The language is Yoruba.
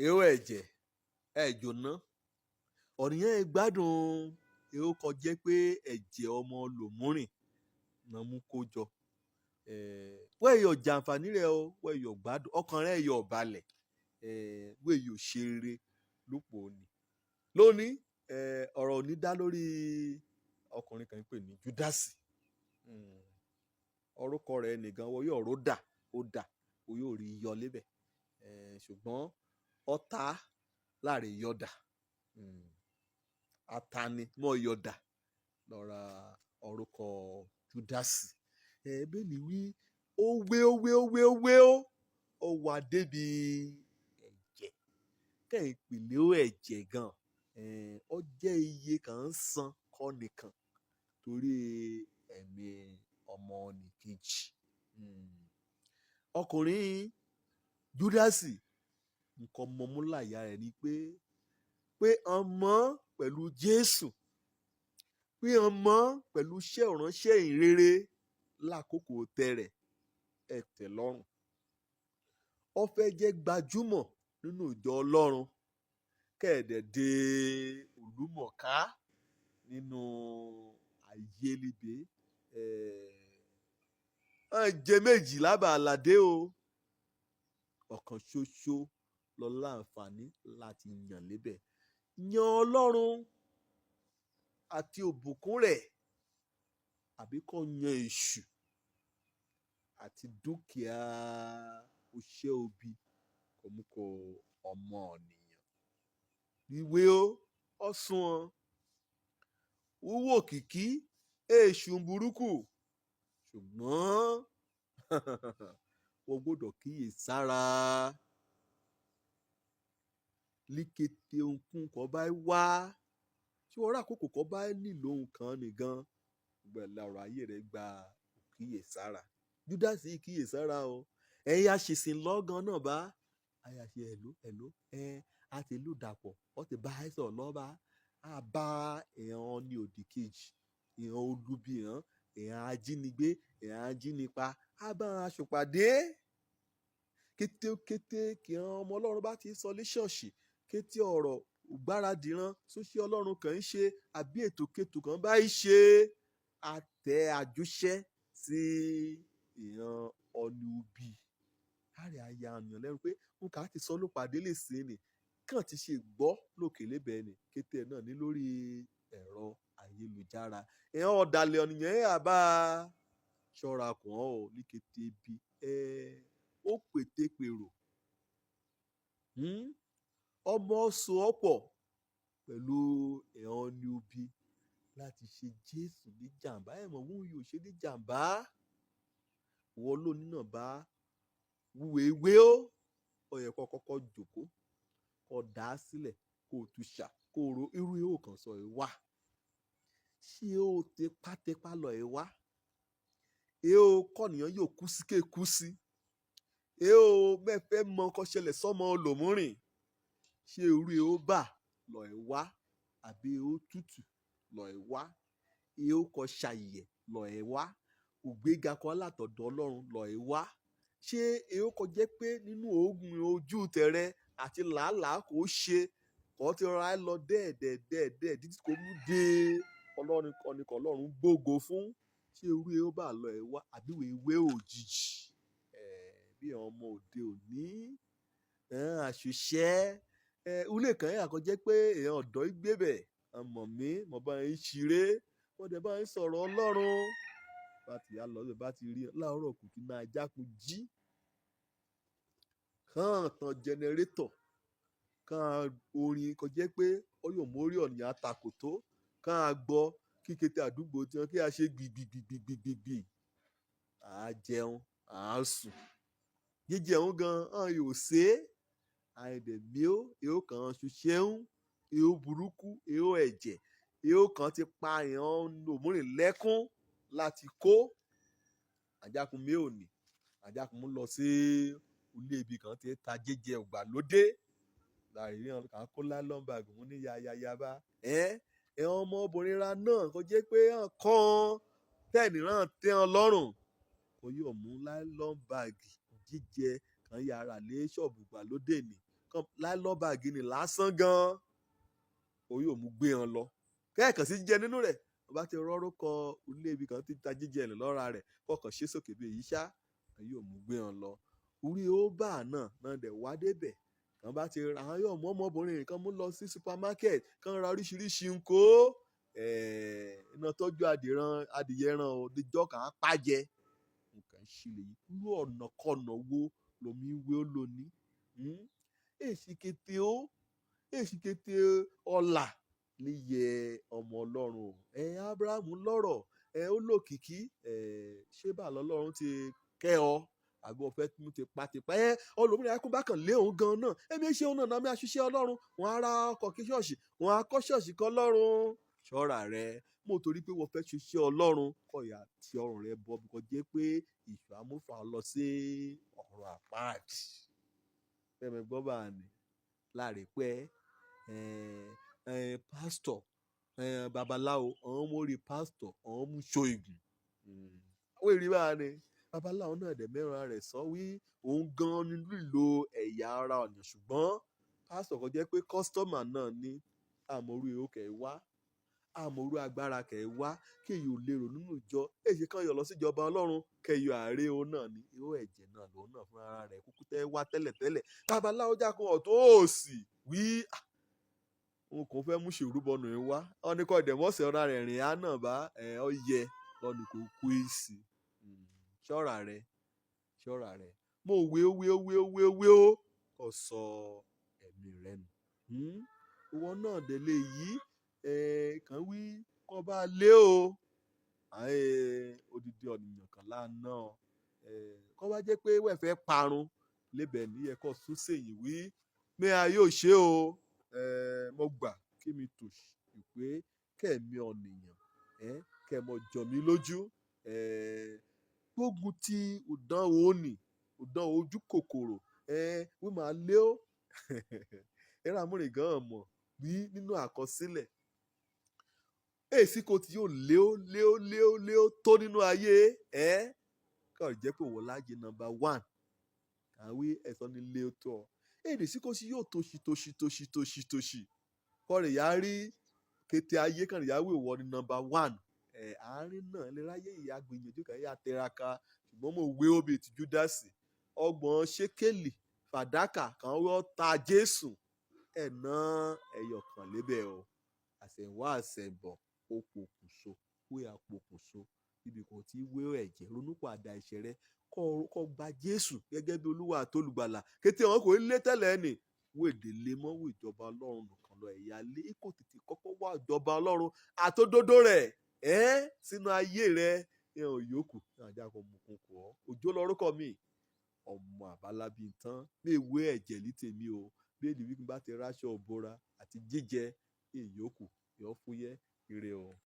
èó ẹ̀jẹ̀ ẹ̀jọ̀ná ọ̀nìyàn gbádùn èó kọjá pé ẹ̀jẹ̀ ọmọ lòmúrìn náà mú kó jọ wẹ́ẹ̀yọ̀ jàǹfààní rẹ̀ o wẹ́ẹ̀yọ̀ gbádùn ọkàn rẹ̀ yọ̀ balẹ̀ wẹ́ẹ̀yọ̀ ṣe rere lópò òní lónìí ọ̀rọ̀ òní dá lórí ọkùnrin kan pè ní Júdásì orúkọ rẹ̀ nìkan wọ́n yóò ródà ó dà ó yóò rí yọ lébẹ̀ ṣùgbọ́n ọ̀tá láàrin yọ̀dà atani mọ́ yọ̀dà lọ́ra orúkọ Júdásì bẹ́ẹ̀ ni wí ó wà débi ẹ̀jẹ̀ kẹ́hìn ìpìlẹ̀ ó ẹ̀jẹ̀ gan ó jẹ́ iye kan ń san kọ́ nìkan torí ẹ̀mí ọmọ nìkejì ọkùnrin Júdásì nǹkan mọ̀múláyà rẹ̀ ni pé ọmọ pẹ̀lú Jésù pé ọmọ pẹ̀lú iṣẹ́ ìránṣẹ́ ìrere lákòókò tẹ̀rẹ̀ ẹ̀tẹ̀ lọ́rùn ó fẹ́ jẹ́ gbajúmọ̀ nínú ìjọ Ọlọ́run kẹ́ẹ̀dẹ̀dẹ̀ olùmọ̀ká nínú ayé libe jẹ méjì lábà àlàdé o ọ̀kan ṣoṣo lọ láǹfààní láti yàn lébẹ̀ yan Ọlọ́run àti òbùkún rẹ̀ àbí kó yan èṣù àti dúkìá oṣẹ́ òbí kò mú kó ọmọ ènìyàn ìwé ọ̀sùn wúwo kìkì èṣù burúkú ṣùgbọ́n wọ́n gbọ́dọ̀ kíyè sára líkété ohunkún kan bá wá tí wọ́n rà àkókò kan bá nílò nǹkan nìgan gbẹ̀lẹ̀ ọ̀rọ̀ ayé rẹ̀ gba kíyè sára Júdásì kíyè sára o ẹ̀yà ṣìṣìn lọ́gán náà bá àyà ṣe ẹ̀ló àti ìlú dàpọ̀ ó ti bá ẹ̀sọ̀ lọ́ba á bá èèyàn ní òdì kejì èèyàn olubi èèyàn ajínigbé èèyàn ajínipa á bá wọn aṣòpàdé kétékété kí àwọn ọmọ Ọlọ́run bá ti sọ lé ṣọ́ọ̀ṣì kété ọ̀rọ̀ gbáradìran sóṣì Ọlọ́run kan ń ṣe àbí ètòkétò kan bá ń ṣe àtẹ àjọṣẹ́ sí èèyàn ọlùbí láàrin àyà àyàn lẹ́rù pé nǹkan á ti sọ ló pàdé lè sí ni kàn ti ṣe gbọ́ lókè lébẹ̀ ni kété náà ní lórí ẹ̀rọ ayélujára èèyàn ọ̀dàlẹ̀ ọ̀nìyàn ẹ̀ àbá ṣọ́ra kàn ọ́ ní kété bí ó pètèpèrò ọmọ sọ ọ̀pọ̀ pẹ̀lú èèyàn ní òbí láti ṣe Jésù ní jàǹbá mọ̀ wọ́n yóò ṣe ní jàǹbá wọ́n lónìí náà bá wúwèwé ó yẹ kó kọ́kọ́ jòkó kó dá a sílẹ̀ kó o tún ṣà kó o ro irú ihò kan sọ ẹ̀ wá ṣé o tipátipá lọ ẹ̀ wá o kọ́nìyàn yóò kú sí kéèkú sí o mẹ́fẹ́ mọ kó ṣẹlẹ̀ sọ́mọ lòmúrìn ṣé irú ihò bà lọ ẹ̀ wá àbí ihò tútù lọ ẹ̀ wá ihò kó ṣàyẹ̀ lọ ẹ̀ wá ògbéga kan látọ̀dọ̀ Ọlọ́run lọ ẹ̀ wá ṣé ihò kó jẹ́ pé nínú oògùn ojú tẹ̀rẹ̀ àti làálàá kò ṣe kò ti rọra lọ dẹ́ẹ̀dẹ́ẹ̀dẹ́ẹ̀dẹ́ títí kò mú dé Ọlọ́run kan ní kò Ọlọ́run gbógo fún ṣé irú ihò bà lọ ẹ̀ wá àbí ìwé òjijì bí àwọn ọmọ òde òní àṣìṣẹ́ ilé kan yà kó jẹ́ pé èèyàn ọ̀dọ́ gbébẹ̀ àmọ̀ mi mo bá ń ṣeré wọ́n dẹ̀ bá ń sọ̀rọ̀ Ọlọ́run bá ti yá lọ bá ti rí láàárọ̀ kùtù náà jákun jí kàn tán jẹnẹrétọ̀ kàn orin kó jẹ́ pé ó yóò mórí ọ̀nìyàn àtakò tó kàn gbọ́ kíkété àdúgbò tí wọ́n kí a ṣe gbìgbìgbìgbìgbì à á jẹun à á sùn jíjẹun gan an yóò ṣe é àìdẹ̀mí ihò kan ṣoṣẹ́hún ihò burúkú ihò ẹ̀jẹ̀ ihò kan ti pa èèyàn lòmúrìn lẹ́kún láti kó àjákun mi ò ní àjákun mú lọ sí ilé ibi kan tí ta jẹjẹ ògbàlódé láàrin àwọn kan kó lálọ́mbàgì mú ní yayayaba ẹ̀hàn ọmọbìnrin ra náà kó jẹ́ pé kàn tẹ̀nìrán tẹ́ ọ lọ́rùn kó yóò mú lálọ́mbàgì jíjẹ kan yàrá lé ṣọ́ọ̀bù ògbàlódé ni láìlọ́ báàgì ni lásán gan ó yóò mú gbé wọn lọ kẹ́ẹ̀kan sí jíjẹ nínú rẹ̀ wọ́n bá ti rọ́rọ́ kọ ilé ibi kan tí ta jíjẹ ẹ̀ lọ́ra rẹ̀ kọ̀ọ̀kan ṣe sókè bí èyí ṣá yóò mú gbé wọn lọ orí ó bá náà dẹ̀ wá débẹ̀ kan bá ti ra àwọn yóò mú ọmọbìnrin kan mú lọ sí supermarket kan ra oríṣiríṣi nǹkó iná tọ́jú adìyẹ ran o díjọ́ kan á pàjẹ́ nǹkan ṣílẹ̀ yìí irú ọ̀nà kọ̀nà wo lomi wé ó lóní èsì kété ọ̀la níyẹ ọmọ ọlọ́run Ábúráhámù lọ́rọ̀ ó lòkìkí ṣé bá lọ́lọ́run ti kẹ́ ọ àbí wọ́n fẹ́ mú tipátipá ọlọ́mìnira ẹkún bá kàn lé òun gan náà ẹ̀mí ṣe òun náà náà mi àṣìṣe ọlọ́run wọn á ra ọkọ̀ kí ṣọ́ọ̀ṣì wọn á kọ́ ṣọ́ọ̀ṣì kọ́ lọ́run ṣọ́ra rẹ mo torí pé wọ́n fẹ́ ṣiṣẹ́ ọlọ́run kọ̀yà tí ọrùn rẹ bọ́ bí kò jẹ́ pé ìṣù amúfà lọ sí ọ̀rọ̀ àpáàdì fẹ́mi gbọ́ bá ní láàrin pẹ́ pásítọ̀ babaláwo àwọn mórí pásítọ̀ àwọn mú ṣóògùn àwọn èrè bá ní babaláwo náà dẹ̀ mẹ́rin rẹ̀ sọ wí òun gan ni lílo ẹ̀yà ara ọ̀nà ṣùgbọ́n pásítọ̀ kan jẹ́ pé kọ́sítọ́mà náà ní àmọ́rú ìhókè wá àmọ́rú agbára kẹ̀ wá kéèyàn ò lérò nínú ìjọ èyí kan yọ lọ síjọba ọlọ́run kẹyọ àárẹ̀ òun náà ní irú ẹ̀jẹ̀ náà lòun náà fún ara rẹ̀ kúkú tẹ́ wá tẹ́lẹ̀tẹ́lẹ̀ babaláwo jákun ọ̀tún òsì wí òun kò fẹ́ mú ṣèrúbọnù ẹ̀ wá ọ̀nìkan ìdẹ̀mọ́sẹ̀ ọ̀rá rẹ̀ rìn á náà bá ọ yẹ lọ́nà kò kú èsì ṣọ́ra rẹ̀ mo wé ó kò sọ ẹ̀mí rẹ̀ nù ìwọ náà délé yìí kàn wí kọ́ bá lé o odidi ọ̀nìyàn kan lánà kọ́ bá jẹ́ pé wẹ́ẹ̀ fẹ́ parun lébẹ̀ ní ẹ̀kọ́ sún sèyìn wí mi a yóò ṣe o mo gbà kí mi tò pé kẹ̀mí ọ̀nìyàn kẹ̀mọ jọ mí lójú gbógun ti ìdánwò òní ìdánwò ojú kòkòrò wí máa lé o ẹ̀rọ amúrin gan mọ̀ bí nínú àkọsílẹ̀ èsì kò tí yóò lé ó tó nínú ayé kọ́ jẹ́ pé wọ́n láàyè nọ́mbà 1 àwí ẹ̀sán ní lé ó tó ọ èdè sí kò sí yóò tòṣì kọ́ rẹ̀ yá rí kété ayé kan rẹ̀ yá wí ìwọ ní nọ́mbà 1 àárín náà lè ráyè ìyá gbìyànjú kan yá tẹraka ṣùgbọ́n mo wé obì tí Júdásì ọgbọ̀n ṣékélì fàdákà kan wọ́n ta Jésù ẹ̀nà ẹ̀yọ̀ kan lébẹ̀ o àṣẹ̀wá àṣẹ̀bọ̀ ó pokùnso wé àpokùnso ibi kan tí wé ẹ̀jẹ̀ ronúpìwàdà ẹ̀ṣẹ̀ rẹ kọ́ gba Jésù gẹ́gẹ́ bí Olúwa àtolùgbàlà kété wọn kò lé tẹ́lẹ̀ nì wèdè lé mọ́ wò ìjọba Ọlọ́run nìkan lọ ẹ̀yà lé kò tètè kọ́kọ́ wá ìjọba Ọlọ́run àtòdodo rẹ̀ sínú ayé rẹ ẹ̀hàn yòókù náà ajá kan mú kún kọ́ òjò lọ́rùkọ mi ọmọ àbálábí tán ní ìwé ẹ̀jẹ̀ ní tèmi o bí èdè wípé bá ti ráṣọ òbora àti jíjẹ èyókù yọ fúyẹ́ ire o.